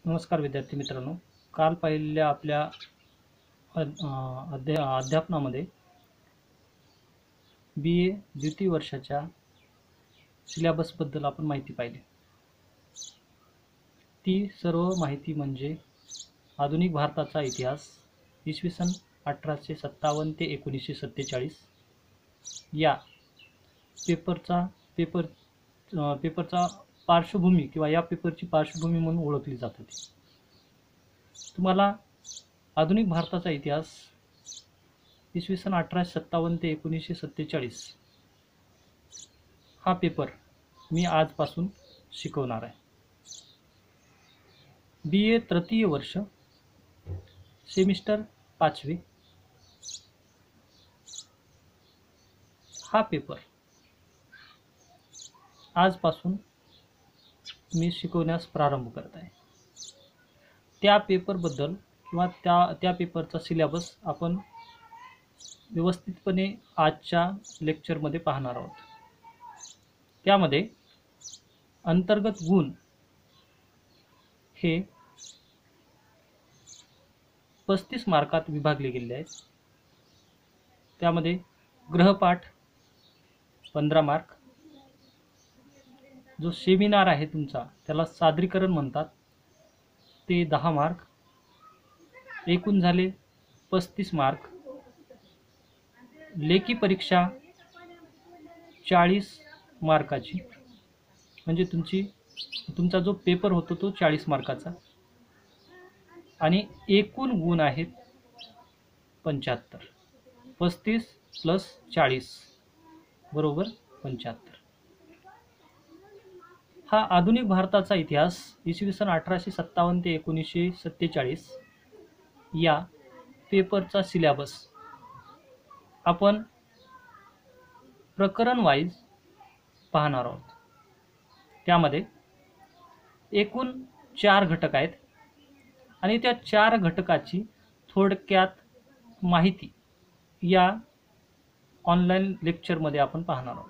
नमस्कार विद्यार्थी मित्रांनो. काल पाहिलेल्या आपल्या अध्यापनामध्ये BA द्वितीय वर्षाच्या सिलेबसबद्दल आपण माहिती पाहिली. ती सर्व माहिती म्हणजे आधुनिक भारताचा इतिहास इसवी सन 1857 ते 1947 या पेपरचा पार्श्वभूमी किंवा या पेपरची पार्श्वभूमी म्हणून ओळखली जात होती. तुम्हाला आधुनिक भारताचा इतिहास इसवी सन 1857 ते 1947 हा पेपर मी आजपासून शिकवणार आहे. BA तृतीय वर्ष सेमिस्टर 5वे हा पेपर आजपासून मी शिकवण्यास प्रारंभ करत आहे. त्या पेपरबद्दल किंवा त्या पेपरचा सिलेबस आपण व्यवस्थितपणे आजच्या लेक्चरमध्ये पाहणार आहोत. त्यामध्ये अंतर्गत गुण हे 35 मार्कात विभागले गेले आहेत. त्यामध्ये गृहपाठ 15 मार्क, जो सेमिनार आहे तुमचा त्याला सादरीकरण म्हणतात ते 10 मार्क, एकूण झाले 35 मार्क. लेखी परीक्षा 40 मार्काची, म्हणजे तुमचा जो पेपर होतो तो 40 मार्काचा, आणि एकूण गुण आहेत 75. 35 प्लस 40 बरोबर 75. हा आधुनिक भारताचा इतिहास इसवी सन 1857 ते 1947 या पेपरचा सिलेबस आपण प्रकरण वाईज पाहणार आहोत. त्यामध्ये एकूण 4 घटक आहेत आणि त्या 4 घटकाची थोडक्यात माहिती या ऑनलाईन लेक्चरमध्ये आपण पाहणार आहोत.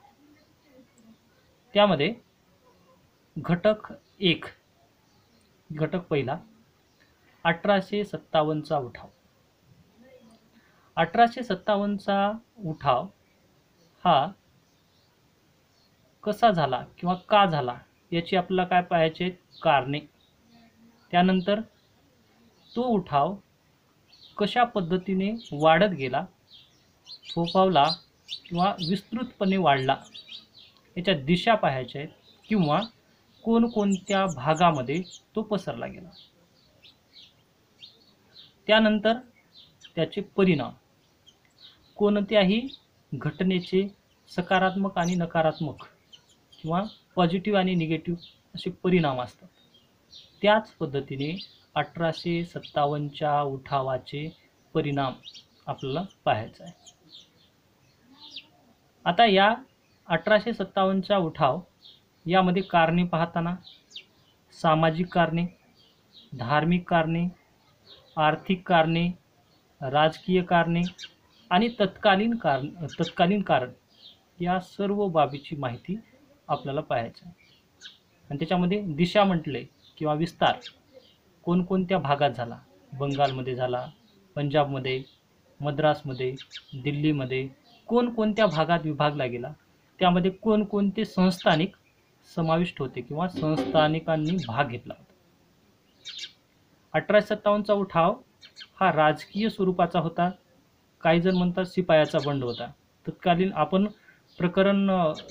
त्यामध्ये घटक 1, घटक पहिला 1857चा उठाव. 1857चा उठाव हा कसा झाला किंवा का झाला याची आपल्याला काय पाहायचे कारणे. त्यानंतर तो उठाव कशा पद्धतीने वाढत गेला, फोफावला किंवा विस्तृतपणे वाढला याच्या दिशा पाहायच्या आहेत, किंवा कोणकोणत्या भागामध्ये तो पसरला गेला. त्यानंतर त्याचे परिणाम, कोणत्याही घटनेचे सकारात्मक आणि नकारात्मक किंवा पॉझिटिव्ह आणि निगेटिव्ह असे परिणाम असतात. त्याच पद्धतीने 1857च्या उठावाचे परिणाम आपल्याला पाहायचा आहे. आता या 1857चा उठाव यामध्ये कारणे पाहताना सामाजिक कारणे, धार्मिक कारणे, आर्थिक कारणे, राजकीय कारणे आणि तत्कालीन कारण या सर्व बाबीची माहिती आपल्याला पाहायची आहे. आणि त्याच्यामध्ये दिशा म्हटले किंवा विस्तार कोणकोणत्या भागात झाला, बंगालमध्ये झाला, पंजाबमध्ये, मद्रासमध्ये, दिल्लीमध्ये, कोणकोणत्या भागात विभागला गेला, त्यामध्ये कोणकोणते संस्थानिक समाविष्ट होते किंवा संस्थानिकांनी भाग घेतला होता. 1857चा उठाव हा राजकीय स्वरूपाचा होता. काही जण म्हणतात शिपायाचा बंड होता. तत्कालीन आपण प्रकरण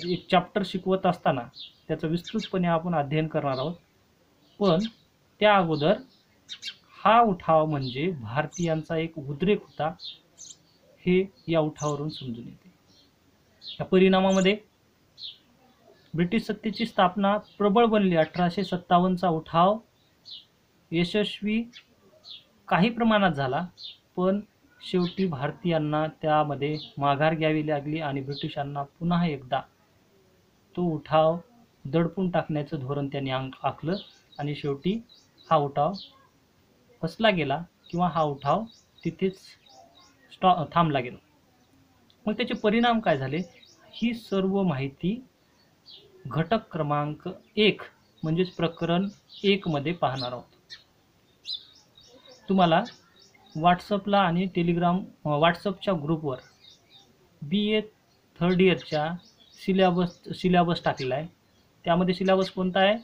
एक चॅप्टर शिकवत असताना त्याचं विस्तृतपणे आपण अध्ययन करणार आहोत. पण त्या अगोदर हा उठाव म्हणजे भारतीयांचा एक उद्रेक होता हे या उठावावरून समजून येते. या परिणामामध्ये ब्रिटिश सत्तेची स्थापना प्रबळ बनली. 1857चा उठाव यशस्वी काही प्रमाणात झाला, पण शेवटी भारतीयांना त्यामध्ये माघार घ्यावी लागली आणि ब्रिटिशांना पुन्हा एकदा तो उठाव दडपून टाकण्याचं धोरण त्यांनी आखलं आणि शेवटी हा उठाव फसला गेला किंवा हा उठाव तिथेच थांबला गेला. मग त्याचे परिणाम काय झाले ही सर्व माहिती घटक क्रमांक 1 म्हणजेच प्रकरण 1 मध्ये पाहणार आहोत. तुम्हाला व्हॉट्सअपला आणि व्हॉट्सअपच्या ग्रुपवर BA थर्ड इयरच्या सिलेबस टाकलेला आहे. त्यामध्ये सिलेबस कोणता आहे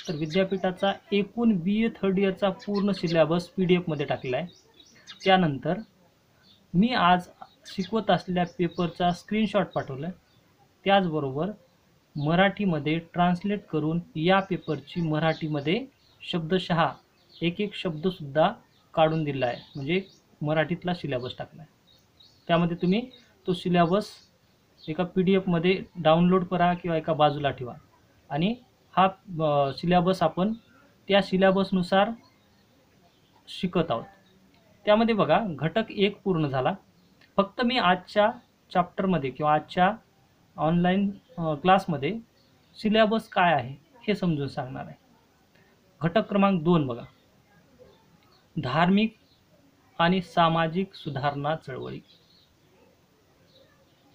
तर विद्यापीठाचा एकूण BA थर्ड इयरचा पूर्ण सिलेबस PDF मध्ये टाकलेला आहे. त्यानंतर मी आज शिकवत असलेल्या पेपरचा स्क्रीनशॉट पाठवला आहे. त्याचबरोबर मराठीमध्ये ट्रान्सलेट करून या पेपरची मराठीमध्ये शब्दशः एक शब्दसुद्धा काढून दिला आहे, म्हणजे मराठीतला सिलेबस टाकला आहे. त्यामध्ये तुम्ही तो सिलेबस एका PDF मध्ये डाउनलोड करा किंवा एका बाजूला ठेवा आणि हा सिलेबस आपण त्या सिलेबसनुसार शिकत आहोत. त्यामध्ये बघा घटक 1 पूर्ण झाला. फक्त मी आजच्या चॅप्टरमध्ये किंवा आजच्या ऑनलाईन क्लासमध्ये सिलेबस काय आहे हे समजून सांगणार आहे. घटक क्रमांक 2 बघा, धार्मिक आणि सामाजिक सुधारणा चळवळी.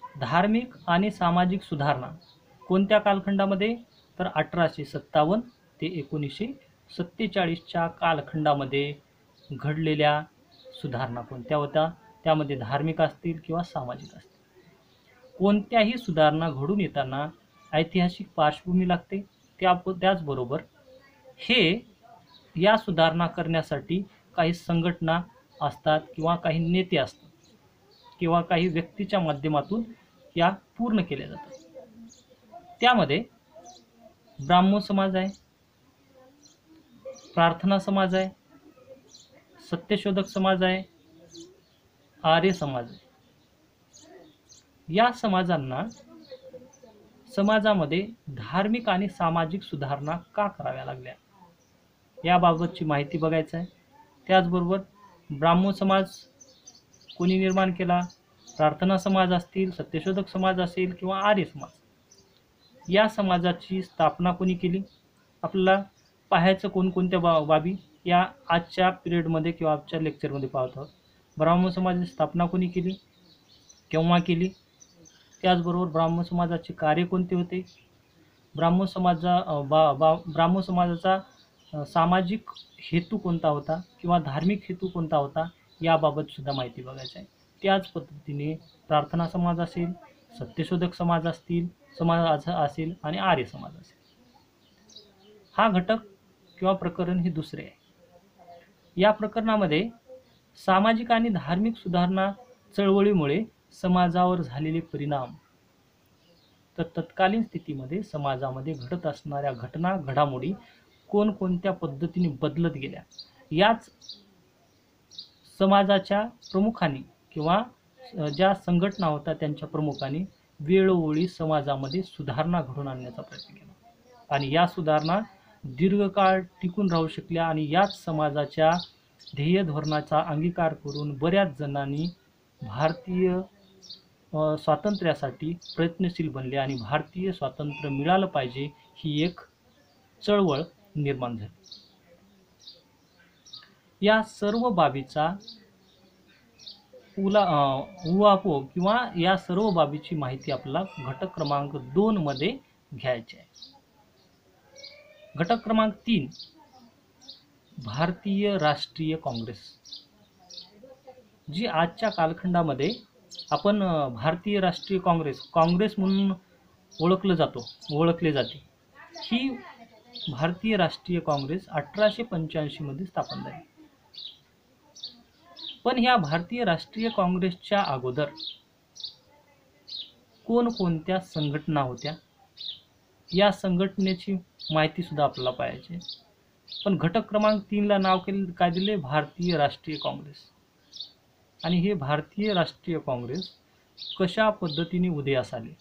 धार्मिक आणि सामाजिक सुधारणा कोणत्या कालखंडामध्ये तर 1857 ते 1947च्या कालखंडामध्ये घडलेल्या सुधारणा कोणत्या होत्या, त्यामध्ये धार्मिक असतील किंवा सामाजिक असतील. कोणत्याही सुधारणा घडून येताना ऐतिहासिक पार्श्वभूमी लागते. त्याचबरोबर या सुधारणा करण्यासाठी काही संघटना असतात किंवा काही नेते असतात किंवा काही व्यक्तीच्या माध्यमातून या पूर्ण केल्या जातात. त्यामध्ये ब्राह्मण समाज आहे, प्रार्थना समाज आहे, सत्यशोधक समाज आहे, आर्य समाज आहे. या समाजामध्ये धार्मिक आणि सामाजिक सुधारणा का कराव्या लागल्या याबाबतची माहिती बघायचं आहे. त्याचबरोबर ब्राह्मण समाज कोणी निर्माण केला, प्रार्थना समाज असतील, सत्यशोधक समाज असेल किंवा आर्य समाज, या समाजाची स्थापना कोणी केली, आपल्याला पाहायचं कोणकोणत्या बाबी या आजच्या पिरियडमध्ये किंवा आजच्या लेक्चरमध्ये पाहत आहोत. ब्राह्मण समाजाची स्थापना कोणी केली, केव्हा केली, त्याचबरोबर ब्राह्मण समाजाचे कार्य कोणते होते, ब्राह्मण समाजाचा सामाजिक हेतू कोणता होता किंवा धार्मिक हेतू कोणता होता याबाबत सुद्धा माहिती बघायची आहे. त्याच पद्धतीने प्रार्थना समाज असेल, सत्यशोधक समाज असेल आणि आर्य समाज असेल. हा घटक किंवा प्रकरण हे दुसरे आहे. या प्रकरणामध्ये सामाजिक आणि धार्मिक सुधारणा चळवळीमुळे समाजावर झालेले परिणाम, तर तत्कालीन स्थितीमध्ये समाजामध्ये घडत असणाऱ्या घडामोडी कोणकोणत्या पद्धतीने बदलत गेल्या, याच समाजाच्या प्रमुखांनी किंवा ज्या संघटना होत्या त्यांच्या प्रमुखांनी वेळोवेळी समाजामध्ये सुधारणा घडवून आणण्याचा प्रयत्न केला आणि या सुधारणा दीर्घकाळ टिकून राहू शकल्या आणि याच समाजाच्या ध्येय धोरणाचा अंगीकार करून बऱ्याच जणांनी भारतीय स्वातंत्र्यासाठी प्रयत्नशील बनले आणि भारतीय स्वातंत्र्य मिळालं पाहिजे ही एक चळवळ निर्माण झाली. या सर्व बाबीचा उहापोह किंवा या सर्व बाबीची माहिती आपल्याला घटक क्रमांक 2 मध्ये घ्यायची आहे. घटक क्रमांक 3, भारतीय राष्ट्रीय काँग्रेस, जी आजच्या कालखंडामध्ये आपण भारतीय राष्ट्रीय काँग्रेस म्हणून ओळखले जाते. ही भारतीय राष्ट्रीय काँग्रेस 1885 मध्ये स्थापन झाली. पण ह्या भारतीय राष्ट्रीय काँग्रेसच्या अगोदर कोणकोणत्या संघटना होत्या या संघटनेची माहिती सुद्धा आपल्याला पाहिजे. पण घटक क्रमांक 3 ला नाव काय दिले, भारतीय राष्ट्रीय काँग्रेस. आणि हे भारतीय राष्ट्रीय काँग्रेस कशा पद्धतीने उदयास आले,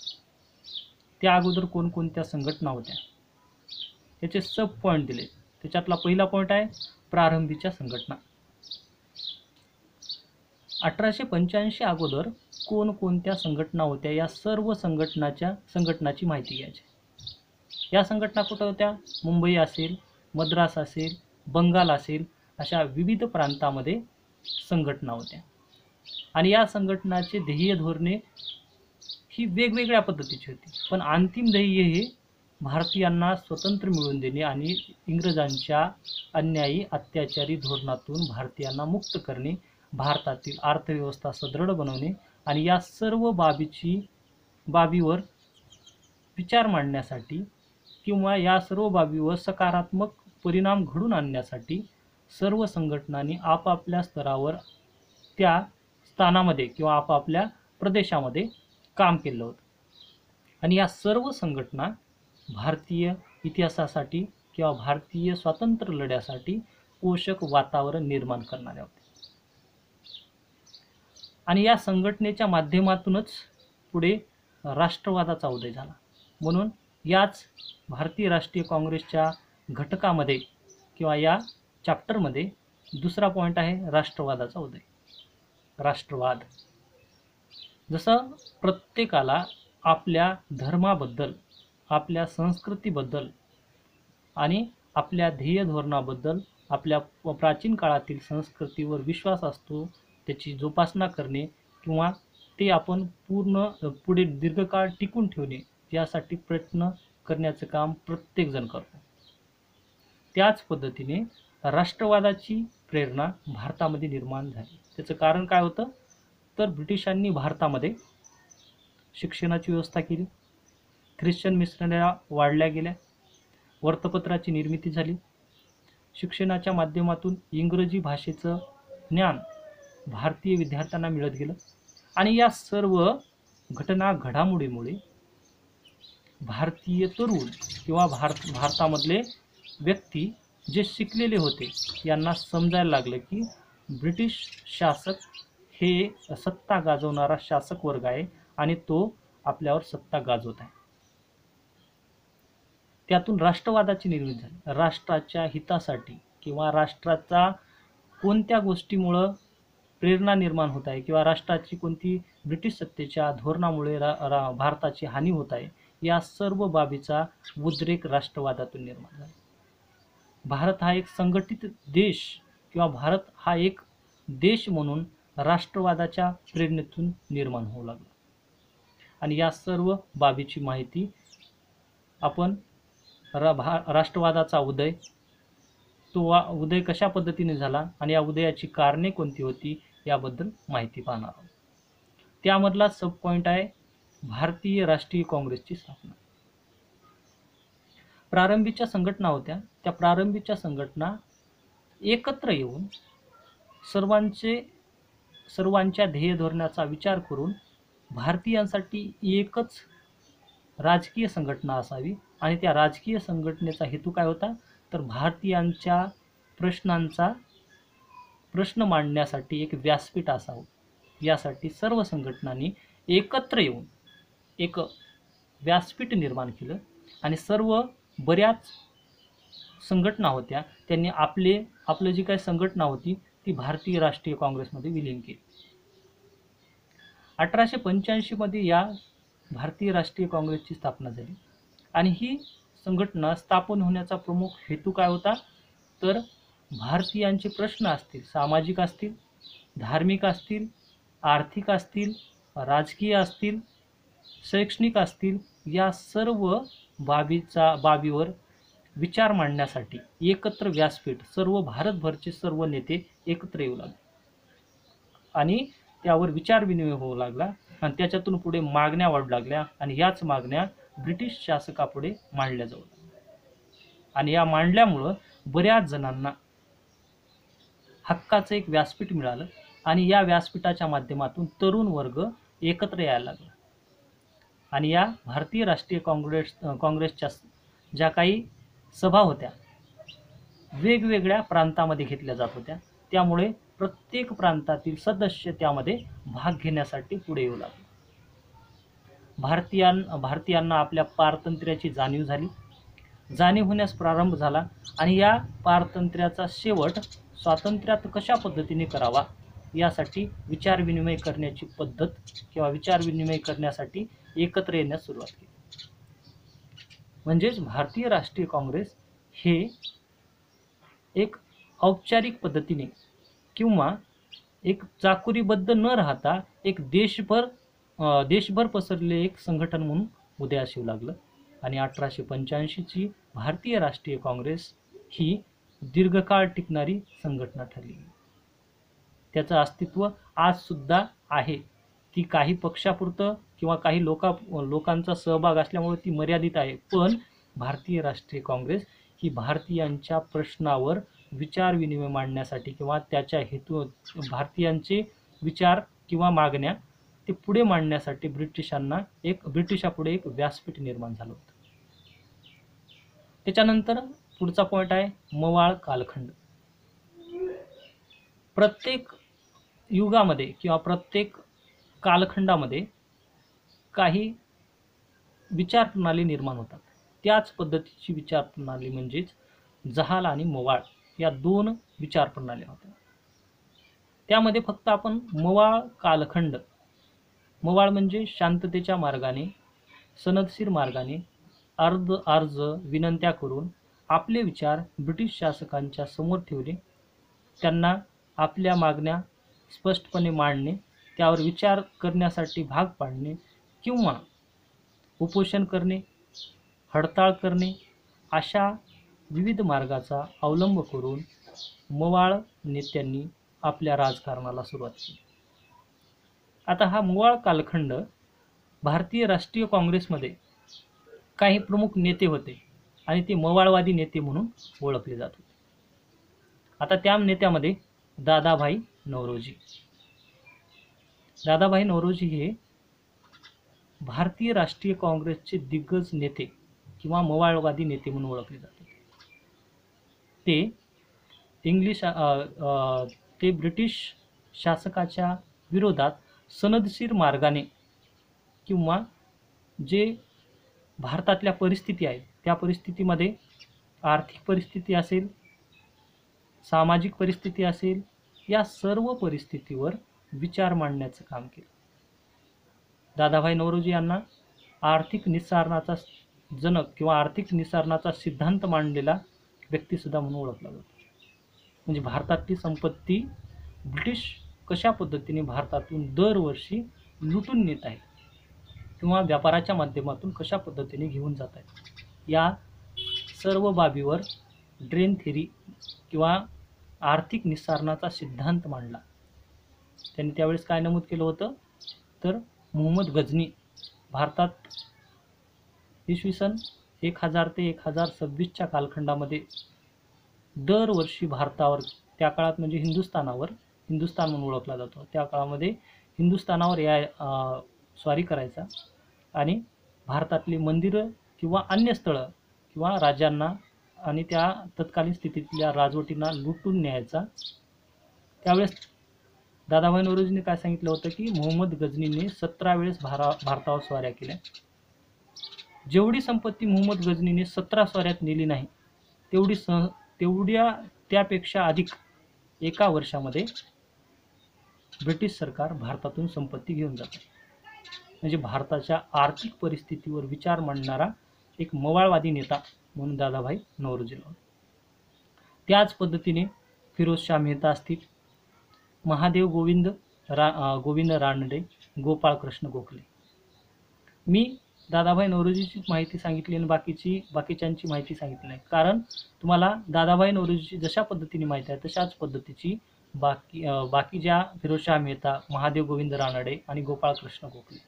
त्या अगोदर कोणकोणत्या संघटना होत्या याचे सब पॉइंट दिले. त्याच्यातला पहिला पॉइंट आहे प्रारंभीच्या संघटना. 1885 अगोदर कोणकोणत्या संघटना होत्या या सर्व संघटनाची माहिती घ्यायची. या संघटना कुठे होत्या, मुंबई असेल, मद्रास असेल, बंगाल असेल, अशा विविध प्रांतामध्ये संघटना होत्या. आणि या संघटनाचे ध्येय धोरणे ही वेगवेगळ्या पद्धतीची होती, पण अंतिम ध्येय हे भारतीयांना स्वातंत्र्य मिळवून देणे आणि इंग्रजांच्या अन्यायी अत्याचारी धोरणातून भारतीयांना मुक्त करणे, भारतातील अर्थव्यवस्था सदृढ बनवणे आणि या सर्व बाबीवर विचार मांडण्यासाठी किंवा या सर्व बाबीवर सकारात्मक परिणाम घडून आणण्यासाठी सर्व संघटनांनी आपापल्या स्तरावर त्या स्थानामध्ये किंवा आपापल्या प्रदेशामध्ये काम केलं होतं. आणि या सर्व संघटना भारतीय इतिहासासाठी किंवा भारतीय स्वातंत्र्य लढ्यासाठी पोषक वातावरण निर्माण करणाऱ्या होत्या. आणि या संघटनेच्या माध्यमातूनच पुढे राष्ट्रवादाचा उदय झाला. म्हणून याच भारतीय राष्ट्रीय काँग्रेसच्या घटकामध्ये किंवा या चॅप्टरमध्ये दुसरा पॉईंट आहे राष्ट्रवादाचा उदय. राष्ट्रवाद. जसं प्रत्येकाला आपल्या धर्माबद्दल, आपल्या संस्कृतीबद्दल आणि आपल्या ध्येय धोरणाबद्दल, आपल्या प्राचीन काळातील संस्कृतीवर विश्वास असतो, त्याची जोपासना करणे किंवा ते आपण पुढे दीर्घकाळ टिकून ठेवणे यासाठी प्रयत्न करण्याचं काम प्रत्येकजण करतो. त्याच पद्धतीने राष्ट्रवादाची प्रेरणा भारतामध्ये निर्माण झाली. त्याचं कारण काय होतं, तर ब्रिटिशांनी भारतामध्ये शिक्षणाची व्यवस्था केली, ख्रिश्चन मिशनऱ्या वाढल्या गेल्या, वृत्तपत्राची निर्मिती झाली, शिक्षणाच्या माध्यमातून इंग्रजी भाषेचं ज्ञान भारतीय विद्यार्थ्यांना मिळत गेलं आणि या सर्व घडामोडीमुळे भारतीय तरुण किंवा भारतामधले व्यक्ती जे शिकलेले होते यांना समजायला लागलं की ब्रिटिश शासक हे सत्ता गाजवणारा शासक वर्ग आहे आणि तो आपल्यावर सत्ता गाजवत आहे. त्यातून राष्ट्रवादाची निर्मिती झाली. राष्ट्राच्या हितासाठी किंवा राष्ट्राचा कोणत्या गोष्टीमुळं प्रेरणा निर्माण होत आहे किंवा राष्ट्राची कोणती ब्रिटिश सत्तेच्या धोरणामुळे भारताची हानी होत आहे, या सर्व बाबीचा उद्रेक राष्ट्रवादातून निर्माण झाला. भारत हा एक संघटित देश किंवा भारत हा एक देश म्हणून राष्ट्रवादाच्या प्रेरणेतून निर्माण होऊ लागला. आणि या सर्व बाबीची माहिती आपण राष्ट्रवादाचा उदय, तो उदय कशा पद्धतीने झाला आणि या उदयाची कारणे कोणती होती याबद्दल माहिती पाहणार आहोत. त्यामधला सब पॉईंट आहे भारतीय राष्ट्रीय काँग्रेसची स्थापना. प्रारंभीच्या संघटना होत्या, त्या प्रारंभीच्या संघटना एकत्र येऊन सर्वांच्या ध्येय धोरणाचा विचार करून भारतीयांसाठी एकच राजकीय संघटना असावी आणि त्या राजकीय संघटनेचा हेतू काय होता, तर भारतीयांच्या प्रश्न मांडण्यासाठी एक व्यासपीठ असावं, यासाठी सर्व संघटनांनी एकत्र येऊन एक व्यासपीठ निर्माण केलं आणि बऱ्याच संघटना होत्या त्यांनी आपलं जी काही संघटना होती ती भारतीय राष्ट्रीय काँग्रेसमध्ये विलीन केली. 1885 मध्ये या भारतीय राष्ट्रीय काँग्रेसची स्थापना झाली आणि ही संघटना स्थापन होण्याचा प्रमुख हेतू काय होता, तर भारतीयांचे प्रश्न असतील, सामाजिक असतील, धार्मिक असतील, आर्थिक असतील, राजकीय असतील, शैक्षणिक असतील, या सर्व बाबीवर विचार मांडण्यासाठी एकत्र व्यासपीठ सर्व भारतभरचे सर्व नेते एकत्र येऊ लागले आणि त्यावर विचार विनिमय होऊ लागला आणि त्याच्यातून पुढे मागण्या वाढू लागल्या आणि याच मागण्या ब्रिटिश शासकापुढे मांडल्या जाऊ लागल्या आणि या मांडल्यामुळं बऱ्याच जणांना हक्काचं एक व्यासपीठ मिळालं आणि या व्यासपीठाच्या माध्यमातून तरुण वर्ग एकत्र यायला लागला आणि या भारतीय राष्ट्रीय काँग्रेसच्या ज्या काही सभा होत्या वेगवेगळ्या प्रांतामध्ये घेतल्या जात होत्या, त्यामुळे प्रत्येक प्रांतातील सदस्य त्यामध्ये भाग घेण्यासाठी पुढे येऊ लागले. भारतीयांना आपल्या पारतंत्र्याची जाणीव होण्यास प्रारंभ झाला आणि या पारतंत्र्याचा शेवट स्वातंत्र्यात कशा पद्धतीने करावा यासाठी विचार विनिमय करण्याची पद्धत किंवा विचार विनिमय करण्यासाठी एकत्र येण्यास सुरुवात केली. म्हणजेच भारतीय राष्ट्रीय काँग्रेस हे एक औपचारिक पद्धतीने किंवा एक चाकुरीबद्ध न राहता एक देशभर पसरले एक संघटन म्हणून उदयास येऊ लागलं आणि 1885ची भारतीय राष्ट्रीय काँग्रेस ही दीर्घकाळ टिकणारी संघटना ठरली. त्याचं अस्तित्व आज सुद्धा आहे. ती काही पक्षापुरतं किंवा काही लोकांचा सहभाग असल्यामुळे ती मर्यादित आहे. पण भारतीय राष्ट्रीय काँग्रेस ही भारतीयांच्या प्रश्नावर विचार विनिमय मांडण्यासाठी किंवा त्याच्या हेतू भारतीयांचे विचार किंवा मागण्या ते पुढे मांडण्यासाठी ब्रिटिशापुढे एक व्यासपीठ निर्माण झालं होतं. त्याच्यानंतर पुढचा पॉईंट आहे मवाळ कालखंड. प्रत्येक युगामध्ये किंवा प्रत्येक कालखंडामध्ये काही विचारप्रणाली निर्माण होतात. त्याच पद्धतीची विचारप्रणाली म्हणजेच जहाल आणि मवाळ या दोन विचारप्रणाल्या होत्या. त्यामध्ये फक्त आपण मवाळ कालखंड, मवाळ म्हणजे शांततेच्या मार्गाने, सनदशीर मार्गाने अर्ज विनंत्या करून आपले विचार ब्रिटिश शासकांच्या समोर ठेवले, त्यांना आपल्या मागण्या स्पष्टपणे मांडणे, त्यावर विचार करण्यासाठी भाग पाडणे किंवा उपोषण करणे, हडताळ करणे अशा विविध मार्गाचा अवलंब करून मवाळ नेत्यांनी आपल्या राजकारणाला सुरुवात केली. आता हा मवाळ कालखंड भारतीय राष्ट्रीय काँग्रेसमध्ये काही प्रमुख नेते होते आणि ते मवाळवादी नेते म्हणून ओळखले जात होते. आता त्या नेत्यामध्ये दादाभाई नौरोजी. दादाभाई नौरोजी हे भारतीय राष्ट्रीय काँग्रेसचे दिग्गज नेते किंवा मवाळवादी नेते म्हणून ओळखले जातात. ते ब्रिटिश शासकाच्या विरोधात सनदशीर मार्गाने किंवा जे भारतातल्या परिस्थिती आहेत त्या परिस्थितीमध्ये आर्थिक परिस्थिती असेल, सामाजिक परिस्थिती असेल, या सर्व परिस्थितीवर विचार मांडण्याचं काम केलं. दादाभाई नौरोजी यांना आर्थिक निस्सारणाचा जनक किंवा आर्थिक निस्सारणाचा सिद्धांत मांडलेला व्यक्तीसुद्धा म्हणून ओळखला जातो. म्हणजे भारतातली संपत्ती ब्रिटिश कशा पद्धतीने भारतातून दरवर्षी लुटून नेत आहेत किंवा व्यापाराच्या माध्यमातून कशा पद्धतीने घेऊन जात आहेत, या सर्व बाबीवर ड्रेन थेरी किंवा आर्थिक निस्सारणाचा सिद्धांत मांडला. त्यांनी त्यावेळेस काय नमूद केलं होतं तर मोहम्मद गझनी भारतात इसवी सन 1000 ते 1026च्या कालखंडामध्ये दरवर्षी भारतावर, त्या काळात म्हणजे हिंदुस्थान म्हणून ओळखला जातो, त्या काळामध्ये हिंदुस्थानावर स्वारी करायचा आणि भारतातली मंदिरं किंवा अन्य स्थळं किंवा राजांना आणि त्या तत्कालीन स्थितीतल्या राजवटींना लुटून न्यायचा. त्यावेळेस दादाभाई नौरोजीने काय सांगितलं होतं की मोहम्मद गझनीने 17 वेळेस भारतावर स्वाऱ्या केल्या. जेवढी संपत्ती मोहम्मद गझनीने 17 स्वाऱ्यात नेली नाही तेवढ्या त्यापेक्षा अधिक एका वर्षामध्ये ब्रिटिश सरकार भारतातून संपत्ती घेऊन जाते. म्हणजे भारताच्या आर्थिक परिस्थितीवर विचार मांडणारा एक मवाळवादी नेता म्हणून दादाभाई नौरोजीला. त्याच पद्धतीने फिरोजशाह मेहता असतील, महादेव गोविंद रानडे, गोपाळ कृष्ण गोखले. मी दादाभाई नौरोजीची माहिती सांगितली आणि बाकीच्यांची माहिती सांगितली नाही, कारण तुम्हाला दादाभाई नौरोजीची जशा पद्धतीने माहिती आहे तशाच पद्धतीची बाकी ज्या फिरोजशाह मेहता, महादेव गोविंद रानडे आणि गोपाळ कृष्ण गोखले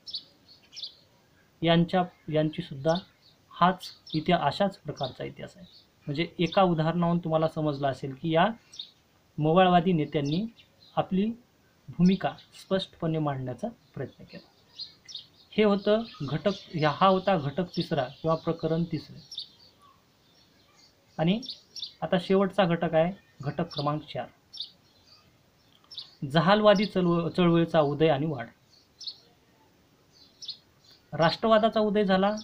यांची सुद्धा अशाच प्रकारचा इतिहास आहे. म्हणजे एका उदाहरणावरून तुम्हाला समजलं असेल की या मवाळवादी नेत्यांनी आपली भूमिका स्पष्टपणे मांडण्याचा प्रयत्न केला. हा होता घटक तिसरा किंवा प्रकरण तिसरे. आणि आता शेवटचा घटक आहे घटक क्रमांक 4, जहालवादी चळवळीचा उदय आणि वाढ. राष्ट्रवादाचा उदय झाला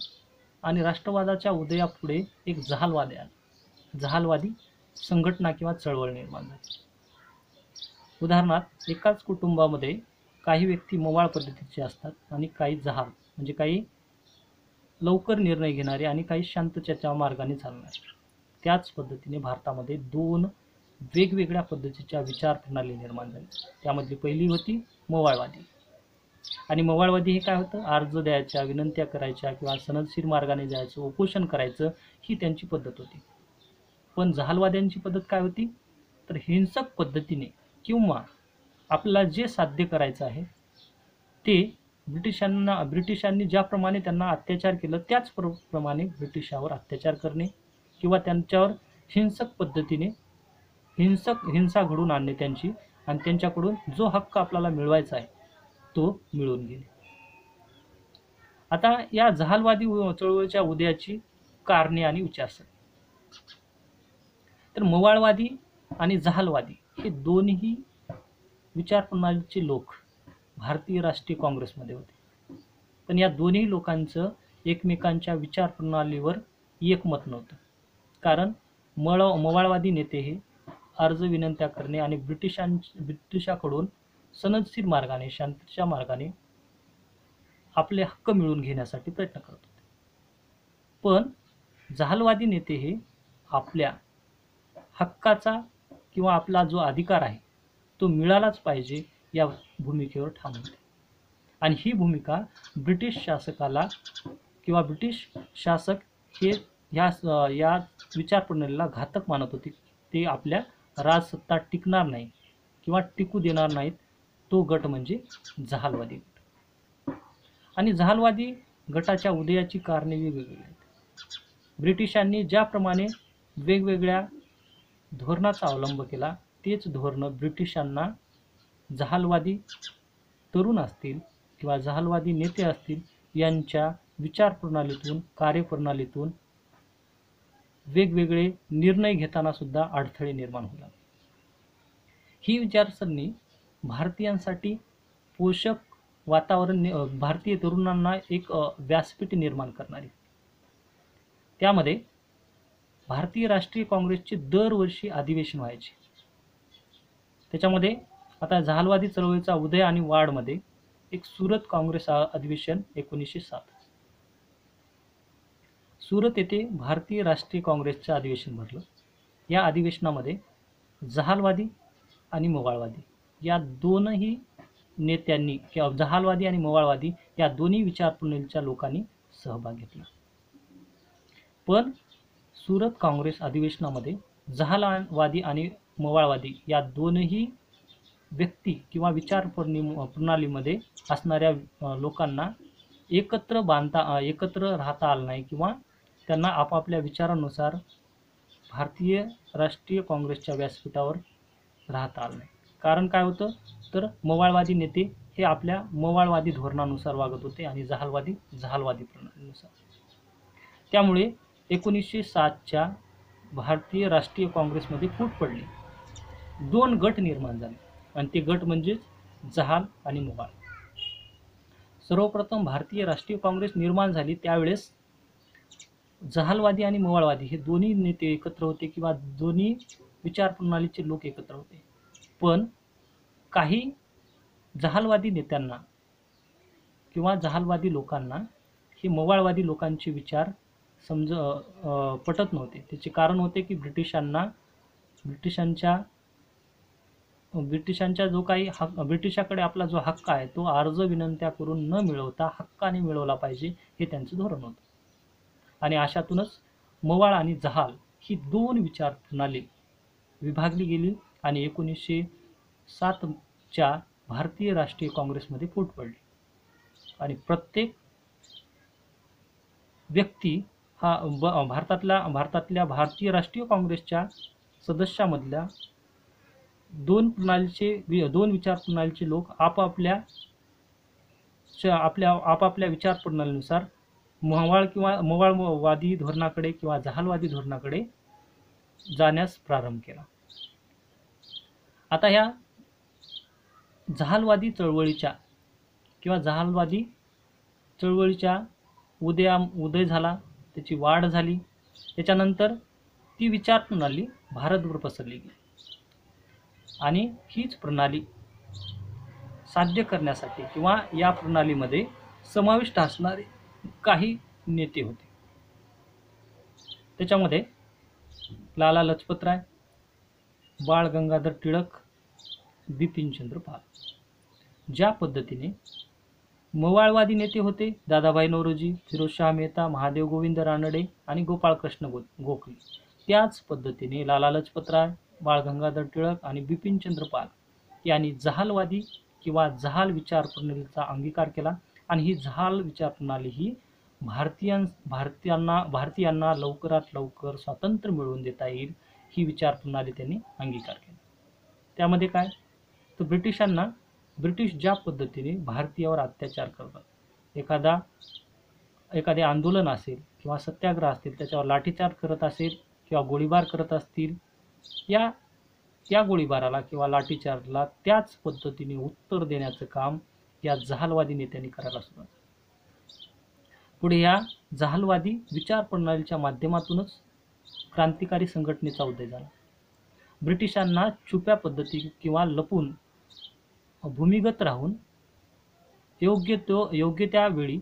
आणि राष्ट्रवादाच्या उदयापुढे एक जहालवादी संघटना किंवा चळवळ निर्माण झाली. उदाहरणार्थ, एकाच कुटुंबामध्ये काही व्यक्ती मवाळ पद्धतीचे असतात आणि काही जहाल म्हणजे काही लवकर निर्णय घेणारे आणि काही शांततेच्या मार्गाने चालणारे. त्याच पद्धतीने भारतामध्ये 2 वेगवेगळ्या पद्धतीच्या विचारप्रणाली निर्माण झाल्या. त्यामधली पहिली होती मवाळवादी आणि मवाळवादी हे काय होतं, अर्ज द्यायच्या, विनंत्या करायच्या किंवा सनदशीर मार्गाने जायचं, उपोषण करायचं, ही त्यांची पद्धत होती. पण जहालवाद्यांची पद्धत काय होती, तर हिंसक पद्धतीने किंवा आपल्याला जे साध्य करायचं आहे ते ब्रिटिशांनी ज्याप्रमाणे त्यांना अत्याचार केलं त्याच प्रमाणे ब्रिटिशावर अत्याचार करणे किंवा त्यांच्यावर हिंसक पद्धतीने हिंसा घडवून आणणे त्यांची, आणि त्यांच्याकडून जो हक्क आपल्याला मिळवायचा आहे तो मिळवून घेणे. आता या जहालवादी चळवळीच्या उदयाची कारणे आणि विचारसरणी. तर मवाळवादी आणि जहालवादी हे दोन्ही विचारप्रणालीचे लोक भारतीय राष्ट्रीय काँग्रेसमध्ये होते. पण या दोन्ही लोकांचं एकमेकांच्या विचारप्रणालीवर एकमत नव्हतं. कारण मवाळवादी नेते हे अर्ज विनंत्या करणे आणि ब्रिटिशाकडून सनदशीर मार्गाने, शांततेच्या मार्गाने आपले हक्क मिळवून घेण्यासाठी प्रयत्न करत होते. पण जहालवादी नेते हे आपल्या हक्काचा किंवा आपला जो अधिकार आहे तो मिळालाच पाहिजे या भूमिकेवर ठाम होते. आणि ही भूमिका ब्रिटिश शासकाला किंवा ब्रिटिश शासक हे या विचारप्रणालीला घातक मानत होते. ते आपल्या राजसत्ता टिकणार नाही किंवा टिकू देणार नाहीत. तो गट म्हणजे जहालवादी गट. आणि जहालवादी गटाच्या उदयाची कारणे वेगवेगळी आहेत. ब्रिटिशांनी ज्याप्रमाणे वेगवेगळ्या धोरणाचा अवलंब केला तेच धोरणं ब्रिटिशांना जहालवादी तरुण असतील किंवा जहालवादी नेते असतील यांच्या विचारप्रणालीतून, कार्यप्रणालीतून वेगवेगळे निर्णय घेताना सुद्धा अडथळे निर्माण होऊ लागले. ही विचारसरणी भारतीयांसाठी पोषक वातावरण, भारतीय तरुणांना एक व्यासपीठ निर्माण करणारी. त्यामध्ये भारतीय राष्ट्रीय काँग्रेसचे दरवर्षी अधिवेशन व्हायचे. त्याच्यामध्ये आता जहालवादी चळवळीचा उदय आणि वाढमध्ये एक सुरत काँग्रेस अधिवेशन 1907. सुरत येथे भारतीय राष्ट्रीय काँग्रेसचे अधिवेशन भरलं. या अधिवेशनामध्ये जहालवादी आणि मवाळवादी या दोनही नेत्यांनी किंवा जहालवादी आणि मवाळवादी या दोन्ही विचारप्रणालीच्या लोकांनी सहभाग घेतला. पण सुरत काँग्रेस अधिवेशनामध्ये जहालवादी आणि मवाळवादी या दोनही व्यक्ती किंवा विचारप्रणालीमध्ये असणाऱ्या लोकांना एकत्र राहता आलं नाही किंवा त्यांना आपापल्या विचारानुसार भारतीय राष्ट्रीय काँग्रेसच्या व्यासपीठावर राहता आलं नाही. कारण काय होतं, तर मवाळवादी नेते हे आपल्या मवाळवादी धोरणानुसार वागत होते आणि जहालवादी प्रणालीनुसार. त्यामुळे 1907च्या भारतीय राष्ट्रीय काँग्रेसमध्ये फूट पडली. 2 गट निर्माण झाले आणि ते गट म्हणजेच जहाल आणि मवाळ. सर्वप्रथम भारतीय राष्ट्रीय काँग्रेस निर्माण झाली त्यावेळेस जहालवादी आणि मवाळवादी हे दोन्ही नेते एकत्र होते किंवा दोन्ही विचारप्रणालीचे लोक एकत्र होते. पण काही जहालवादी नेत्यांना किंवा जहालवादी लोकांना हे मवाळवादी लोकांचे विचार पटत नव्हते. त्याचे कारण होते की ब्रिटिशांच्या जो काही ब्रिटिशाकडे आपला जो हक्क आहे तो अर्ज विनंत्या करून न मिळवता हक्काने मिळवला पाहिजे हे त्यांचं धोरण होतं. आणि अशातूनच मवाळ आणि जहाल ही 2 विचारप्रणाली विभागली गेली आणि 1907च्या भारतीय राष्ट्रीय काँग्रेसमध्ये फूट पडली. आणि प्रत्येक व्यक्ती हा भारतातल्या भारतीय राष्ट्रीय काँग्रेसच्या सदस्यामधल्या 2 विचारप्रणालीचे लोक आपापल्या विचारप्रणालीनुसार मवाळवादी धोरणाकडे किंवा जहालवादी धोरणाकडे जाण्यास प्रारंभ केला. आता ह्या जहालवादी चळवळीच्या उदय झाला, त्याची वाढ झाली. त्याच्यानंतर ती विचारप्रणाली भारतभर पसरली गेली आणि हीच प्रणाली साध्य करण्यासाठी किंवा या प्रणालीमध्ये समाविष्ट असणारे काही नेते होते. त्याच्यामध्ये लाला लजपतराय, बाळ गंगाधर टिळक, बिपिनचंद्र पाल. ज्या पद्धतीने मवाळवादी नेते होते दादाभाई नौरोजी, फिरोजशाह मेहता, महादेव गोविंद रानडे आणि गोपाळकृष्ण गोखले. त्याच पद्धतीने लाला लजपतराय, बाळ गंगाधर टिळक आणि बिपिनचंद्र पाल यांनी जहालवादी किंवा जहाल विचार प्रणालीचा अंगीकार केला आणि ही जहाल विचार प्रणाली ही भारतीयांना लवकरात लवकर स्वातंत्र्य मिळवून देता येईल ही विचार प्रणाली त्यांनी अंगीकार केला. त्यामध्ये काय तर ब्रिटिश ज्या पद्धतीने भारतीयावर अत्याचार करतात, एखादे आंदोलन असेल किंवा सत्याग्रह असतील त्याच्यावर लाठीचार्ज करत असेल किंवा गोळीबार करत असतील, या गोळीबाराला किंवा लाठीचार्जला त्याच पद्धतीने उत्तर देण्याचं काम या जहालवादी नेत्यांनी करायला सुरुवात. पुढे या जहालवादी विचार प्रणालीच्या माध्यमातूनच क्रांतिकारी संघटनेचा उदय झाला. ब्रिटिशांना छुप्या पद्धती किंवा लपून भूमिगत राहून योग्य त्या वेळी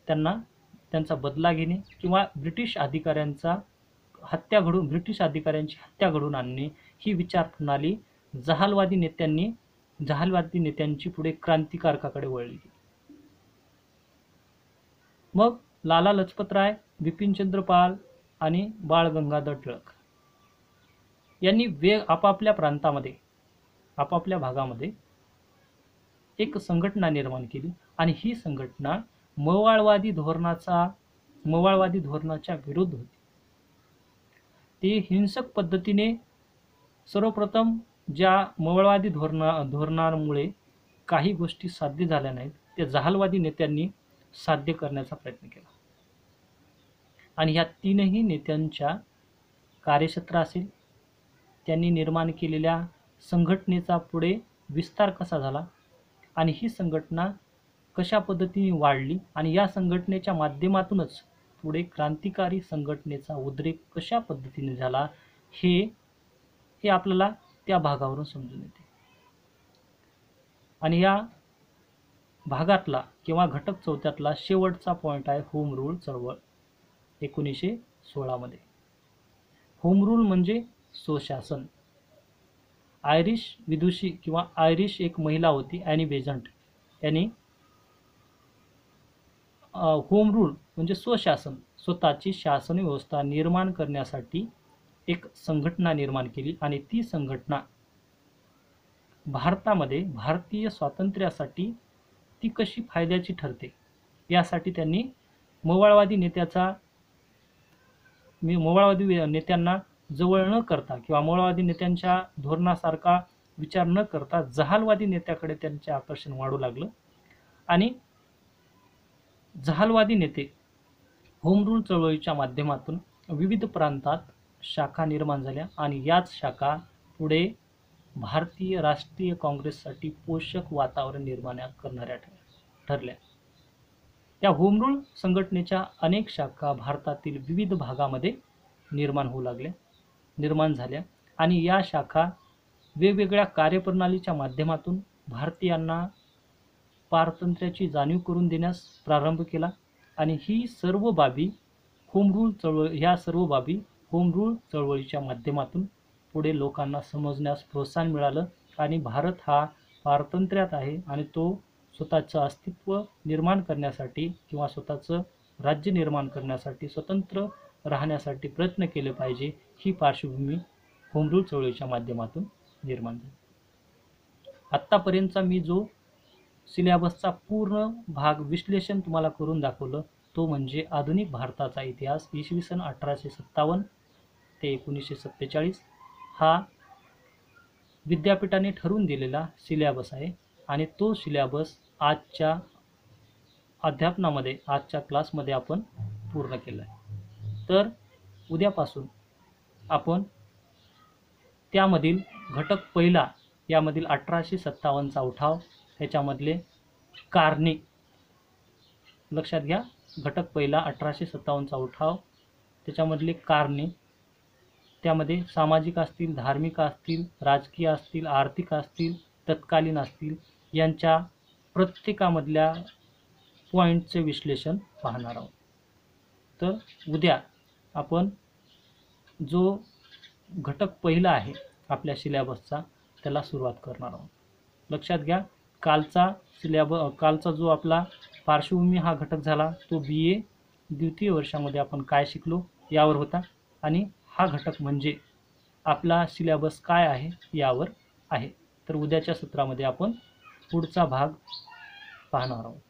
त्यांचा बदला घेणे किंवा ब्रिटिश अधिकाऱ्यांची हत्या घडून आणणे ही विचार प्रणाली जहालवादी नेत्यांची पुढे क्रांतिकारकाकडे वळली. मग लाला लजपतराय, बिपिनचंद्र पाल आणि बाळ गंगाधर टिळक यांनी आपापल्या प्रांतामध्ये, आपापल्या भागामध्ये एक संघटना निर्माण केली आणि ही संघटना मवाळवादी धोरणाच्या विरुद्ध होती. ते हिंसक पद्धतीने सर्वप्रथम ज्या मवाळवादी धोरणामुळे काही गोष्टी साध्य झाल्या नाहीत त्या जहालवादी नेत्यांनी साध्य करण्याचा प्रयत्न केला आणि ह्या तीनही नेत्यांच्या कार्यक्षेत्र असेल, त्यांनी निर्माण केलेल्या संघटनेचा पुढे विस्तार कसा झाला आणि ही संघटना कशा पद्धतीने वाढली आणि या संघटनेच्या माध्यमातूनच पुढे क्रांतिकारी संघटनेचा उद्रेक कशा पद्धतीने झाला हे आपल्याला त्या भागावरून समजून येते. आणि या भागातला किंवा घटक चौथ्यातला शेवटचा पॉईंट आहे होम रूल चळवळ 1916 मध्ये. होम रूल म्हणजे स्वशासन. आयरिश विदुषी किंवा आयरिश एक महिला होती ॲनी बेझंट यांनी होम रूल म्हणजे स्वशासन, स्वतःची शासन व्यवस्था निर्माण करण्यासाठी एक संघटना निर्माण केली आणि ती संघटना भारतामध्ये भारतीय स्वातंत्र्यासाठी ती कशी फायद्याची ठरते यासाठी त्यांनी मवाळवादी नेत्यांना जवळ न करता किंवा मवाळवादी नेत्यांच्या धोरणासारखा विचार न करता जहालवादी नेत्याकडे त्यांचे आकर्षण वाढू लागलं आणि जहालवादी नेते होम रूल चळवळीच्या माध्यमातून विविध प्रांतात शाखा निर्माण झाल्या आणि याच शाखा पुढे भारतीय राष्ट्रीय काँग्रेससाठी पोषक वातावरण निर्माण करणाऱ्या ठरल्या. त्या होम रूल संघटनेच्या अनेक शाखा भारतातील विविध भागामध्ये निर्माण झाल्या आणि या शाखा वेगवेगळ्या कार्यप्रणालीच्या माध्यमातून भारतीयांना पारतंत्र्याची जाणीव करून देण्यास प्रारंभ केला आणि ही सर्व बाबी होम रूल चळवळीच्या माध्यमातून पुढे लोकांना समजण्यास प्रोत्साहन मिळालं आणि भारत हा पारतंत्र्यात आहे आणि तो स्वतःचं अस्तित्व निर्माण करण्यासाठी किंवा स्वतःचं राज्य निर्माण करण्यासाठी स्वतंत्र राहण्यासाठी प्रयत्न केले पाहिजे ही पार्श्वभूमी होम रूल चळवळीच्या माध्यमातून निर्माण झाली. आत्तापर्यंतचा मी जो सिलेबसचा पूर्ण भाग विश्लेषण तुम्हाला करून दाखवलं तो म्हणजे आधुनिक भारताचा इतिहास इसवी सन 1857 ते 1947 हा विद्यापीठाने ठरवून दिलेला सिलेबस आहे आणि तो सिलेबस आजच्या क्लासमध्ये आपण पूर्ण केला आहे. तर उद्यापासून आपण त्यामधील घटक पहिला यामधील 1857चा उठाव, त्याच्यामधले कारणे लक्षात घ्या. घटक पहिला 1857चा उठाव, त्याच्यामधले कारणे, त्यामध्ये सामाजिक असतील, धार्मिक असतील, राजकीय असतील, आर्थिक असतील, तत्कालीन असतील, यांच्या प्रत्येकामधल्या पॉईंटचे विश्लेषण पाहणार आहोत. तर उद्या आपण जो घटक पहिला आहे आपल्या सिलेबसचा त्याला सुरुवात करणार आहोत. लक्षात घ्या, कालचा जो आपला पार्श्वभूमी हा घटक झाला तो BA द्वितीय वर्षामध्ये आपण काय शिकलो यावर होता, आणि हा घटक म्हणजे आपला सिलेबस काय आहे यावर आहे. तर उद्याच्या सत्रामध्ये आपण पुढचा भाग पाहणार आहोत.